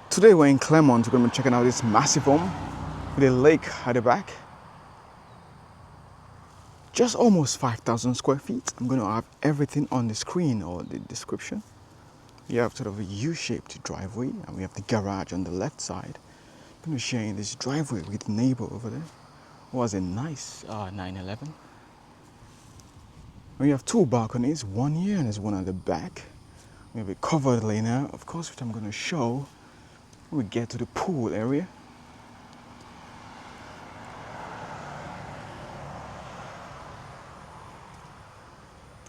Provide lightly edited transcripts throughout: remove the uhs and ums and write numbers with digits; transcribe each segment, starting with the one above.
Today we're in Clermont. We're going to be checking out this massive home with a lake at the back. Just almost 5,000 square feet. I'm going to have everything on the screen or the description. You have sort of a U-shaped driveway, and we have the garage on the left side. I'm going to be sharing this driveway with the neighbor over there, who has a nice 911. We have two balconies, one here and there's one at the back. We have a covered lane here, of course, which I'm going to show when we get to the pool area.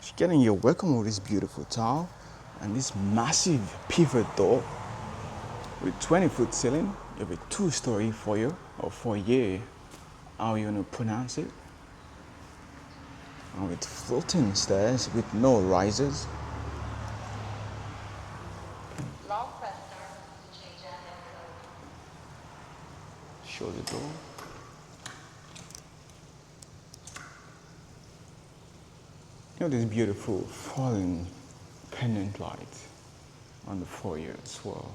Just getting your welcome with this beautiful tile and this massive pivot door with 20-foot ceiling. You have a two-story foyer or foyer, how you want to pronounce it. And with floating stairs with no risers. Show the door. You know this beautiful falling pendant light on the foyer as well.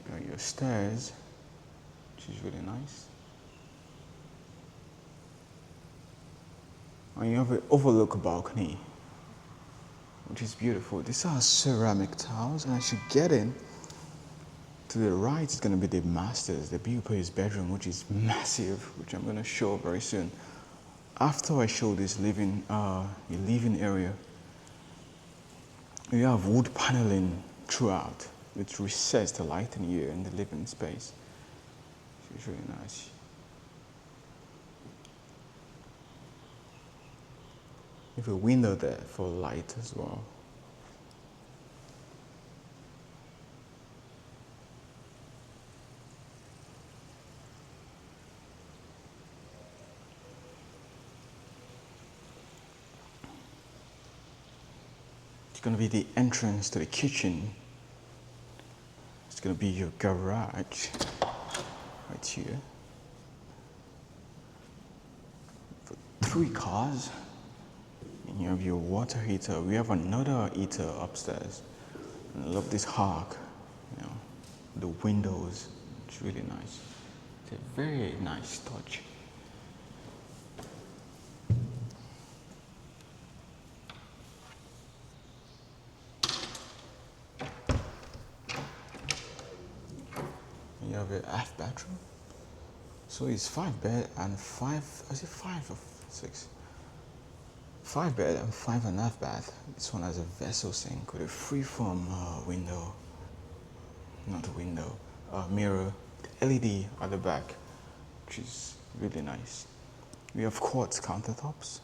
You know your stairs, which is really nice. And you have an overlook balcony, which is beautiful. These are ceramic tiles, and as you get in, to the right is going to be the master's, the beautiful bedroom, which is massive, which I'm going to show very soon. After I show this living area, you have wood paneling throughout, which resets the lighting here in the living space. It's really nice. You have a window there for light as well. It's going to be the entrance to the kitchen. It's going to be your garage right here. For 3 cars. And you have your water heater. We have another heater upstairs. And I love this arc, you know, the windows. It's really nice. It's a very nice touch. You have a half bathroom. So it's 5 bed and 5, is it 5 or 6? 5 bed and 5.5 bath. This one has a vessel sink with a freeform window, not a window, mirror, LED at the back, which is really nice. We have quartz countertops.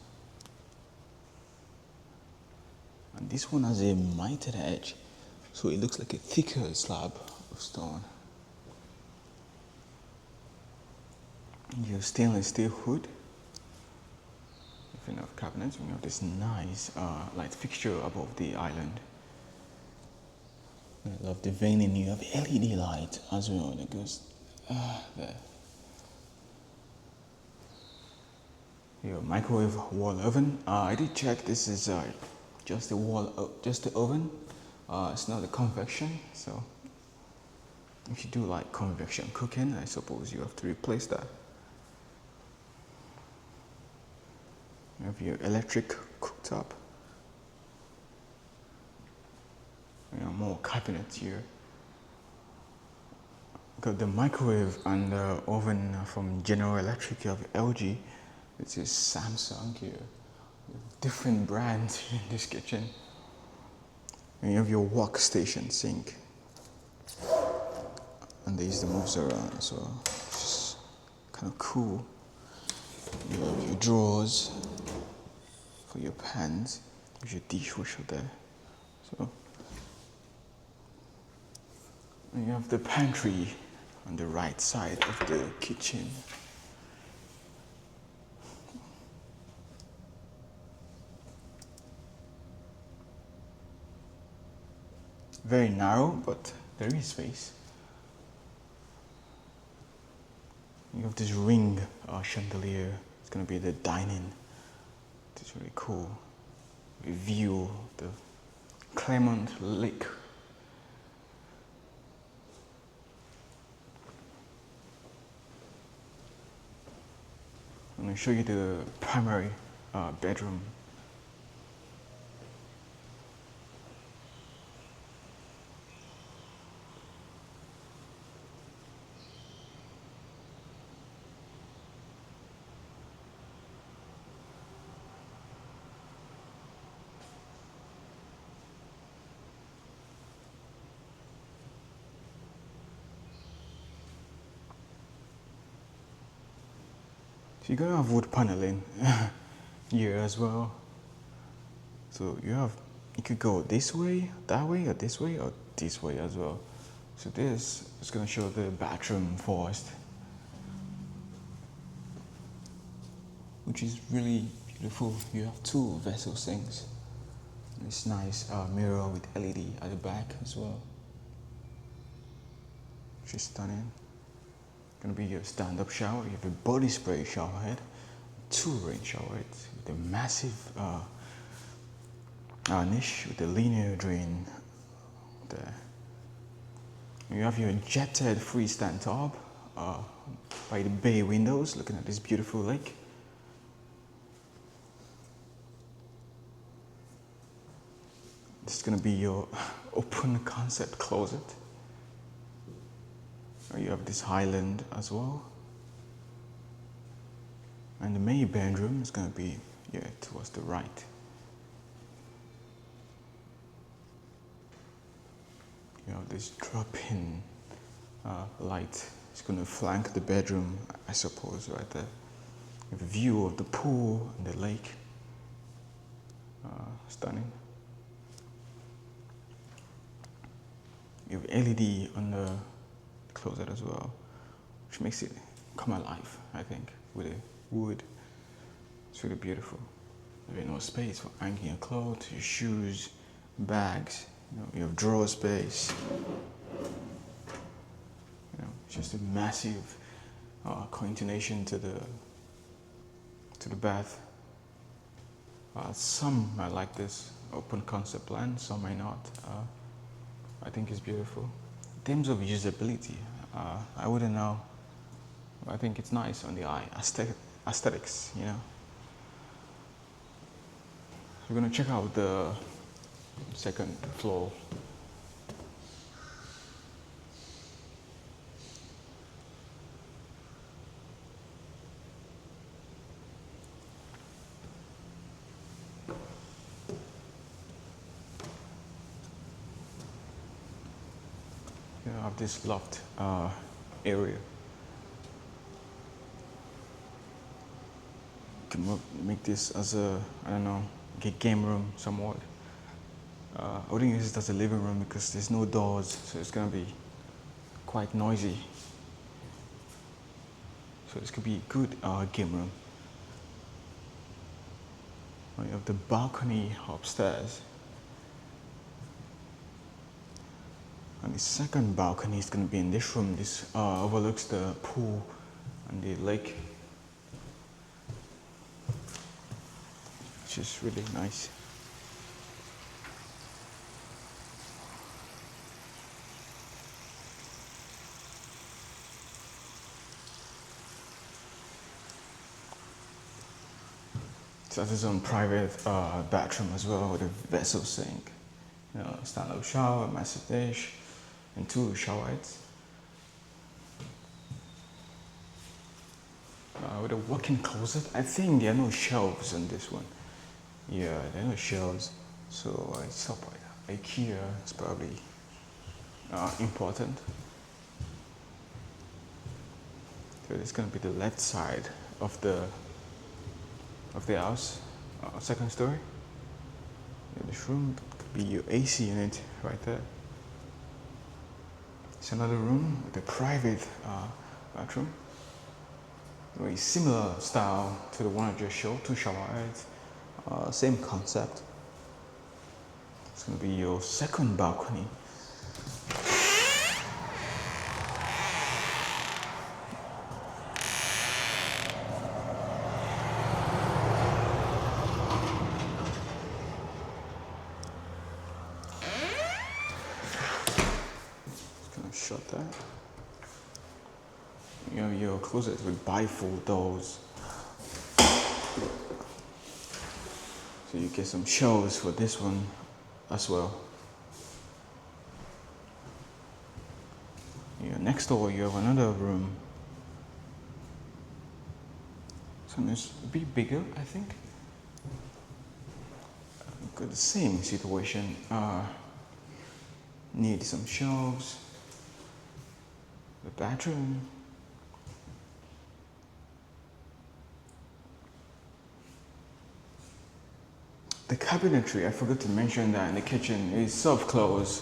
And this one has a mitered edge, so it looks like a thicker slab of stone. You have stainless steel hood. Enough cabinets. We have this nice light fixture above the island. I love the veining. You have LED light as well that goes there. Your microwave wall oven. I did check. This is just the oven. It's not a convection. So if you do like convection cooking, I suppose you have to replace that. You have your electric cooktop. You know, more cabinets here. Got the microwave and the oven from General Electric. You have LG. This is Samsung here. Different brands in this kitchen. And you have your workstation sink. And these moves around, so it's just kind of cool. You have your drawers for your pans, with your dishwasher there. So, and you have the pantry on the right side of the kitchen. Very narrow, but there is space. You have this ring chandelier. It's going to be the dining. It's really cool. We view the Clermont Lake. going to show you the primary bedroom. So you're going to have wood paneling here as well. So you could go this way, that way, or this way as well. So this is going to show the bathroom first, which is really beautiful. You have two vessel sinks. This nice mirror with LED at the back as well, which is stunning. Gonna be your stand-up shower. You have a body spray shower head, two rain shower heads, with a massive niche with a linear drain there. You have your jetted freestyle tub by the bay windows, looking at this beautiful lake. This is gonna be your open concept closet. You have this highland as well. And the main bedroom is going to be towards the right. You have this drop-in light. It's going to flank the bedroom, I suppose, right there. You have a view of the pool and the lake. Stunning. You have LED on the closet as well, which makes it come alive, I think, with the wood. It's really beautiful. There's no space for hanging your clothes, your shoes, bags. You have drawer space. It's just a massive continuation to the bath. Some might like this open concept plan, some may not. I think it's beautiful. In terms of usability, I wouldn't know. I think it's nice on the eye, aesthetics, We're gonna check out the second floor. Of this loft area. You can make this as a, game room somewhat. I wouldn't use it as a living room because there's no doors, so it's going to be quite noisy. So this could be a good game room. You have the balcony upstairs. And the second balcony is going to be in this room. This overlooks the pool and the lake, which is really nice. It has its own private bathroom as well, with a vessel sink, stand-up shower, massive dish, and two shower heads. With a walk-in closet. I think there are no shelves on this one. Yeah, there are no shelves, so it's up by IKEA. It's probably important. So it's going to be the left side of the house, second story. In this room could be your AC unit right there. It's another room with a private bathroom. Very similar style to the one I just showed, two shower heads, same concept. It's going to be your second balcony. Shut that. You have your closet with bifold doors. So you get some shelves for this one as well. Yeah, next door you have another room. So it's a bit bigger, I think. Got the same situation. Need some shelves. The bathroom. The cabinetry, I forgot to mention that in the kitchen is self-close.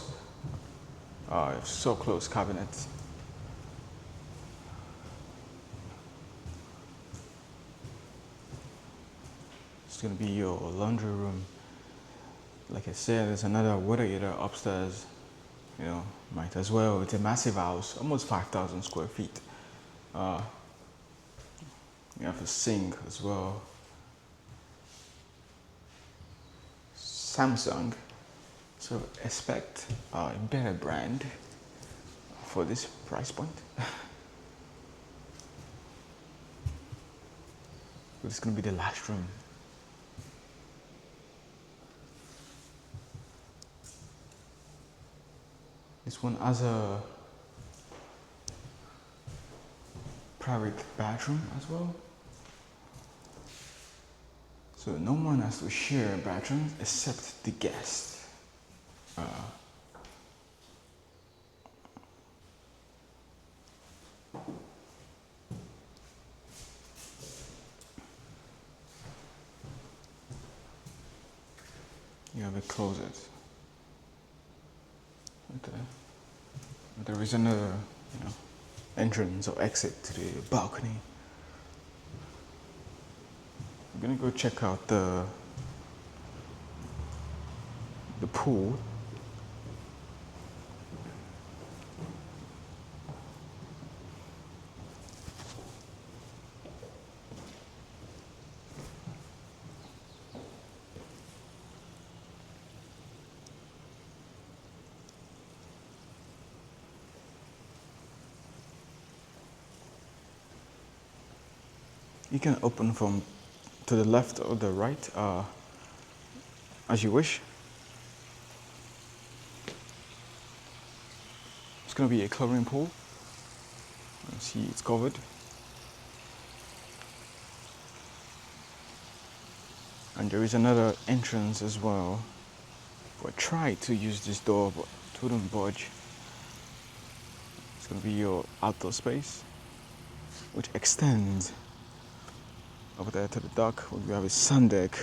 Self-close cabinets. It's gonna be your laundry room. Like I said, there's another water heater upstairs. You know, might as well. It's a massive house, almost 5,000 square feet. You have a sink as well. Samsung. So expect a better brand for this price point. This is gonna be the last room. This one has a private bathroom as well. So no one has to share a bathroom except the guest. You have a closet. Okay. There is another, entrance or exit to the balcony. I'm gonna go check out the pool. You can open from to the left or the right, as you wish. It's going to be a chlorine pool. You see, it's covered. And there is another entrance as well. I tried to use this door, but it wouldn't budge. It's going to be your outdoor space, which extends over there to the dock. We have a sun deck,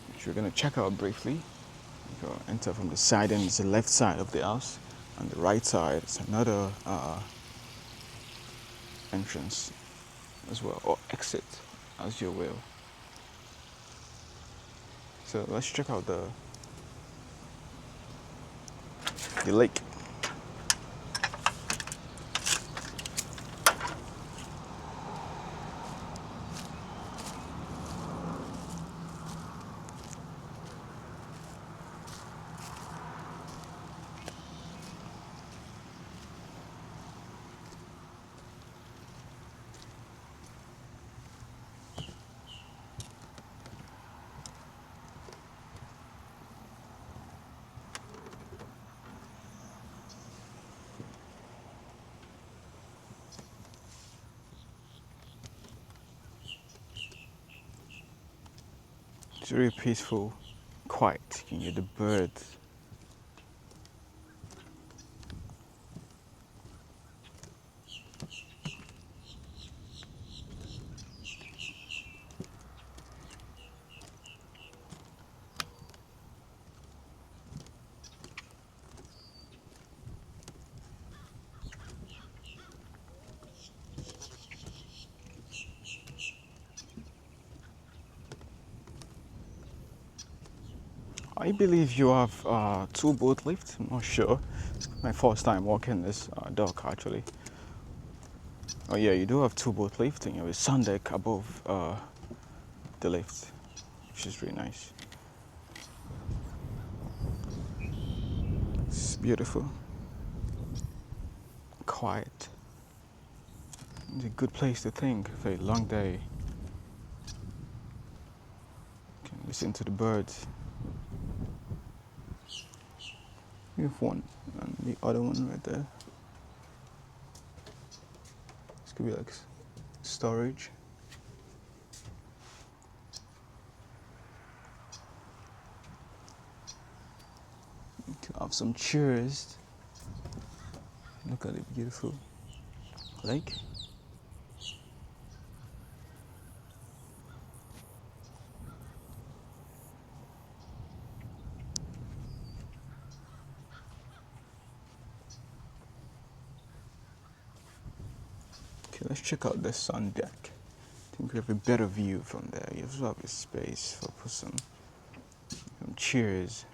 which we're going to check out briefly. You go enter from the side, and it's the left side of the house. On the right side, it's another entrance as well, or exit, as you will. So let's check out the lake. It's very peaceful, quiet. You can hear the birds. I believe you have 2 boat lifts. I'm not sure. It's my first time walking this dock actually. Oh yeah, you do have 2 boat lifts, and you have a sun deck above the lift, which is really nice. It's beautiful, quiet. It's a good place to think for a long day. You can listen to the birds. We have one and the other one right there. This could be like storage. You can have some chairs. Look at the beautiful lake. Okay, let's check out the sun deck. I think we have a better view from there. You also have a space for some chairs.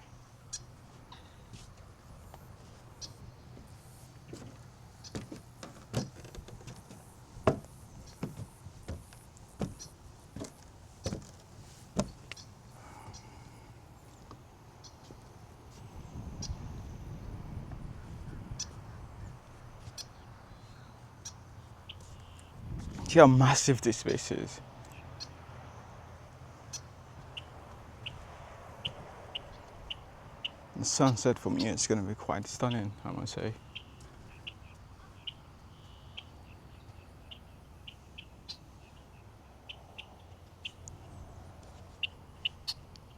See how massive this space is. The sunset from here is going to be quite stunning, I must say.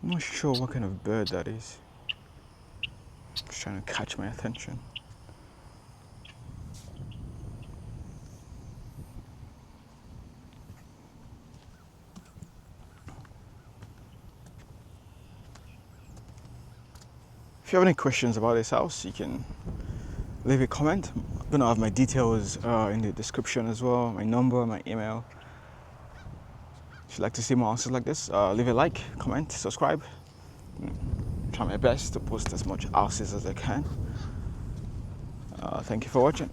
I'm not sure what kind of bird that is. It's trying to catch my attention. If you have any questions about this house, you can leave a comment. I'm gonna have my details in the description as well, my number, my email. If you'd like to see more houses like this, leave a like, comment, subscribe. Try my best to post as much houses as I can. Thank you for watching.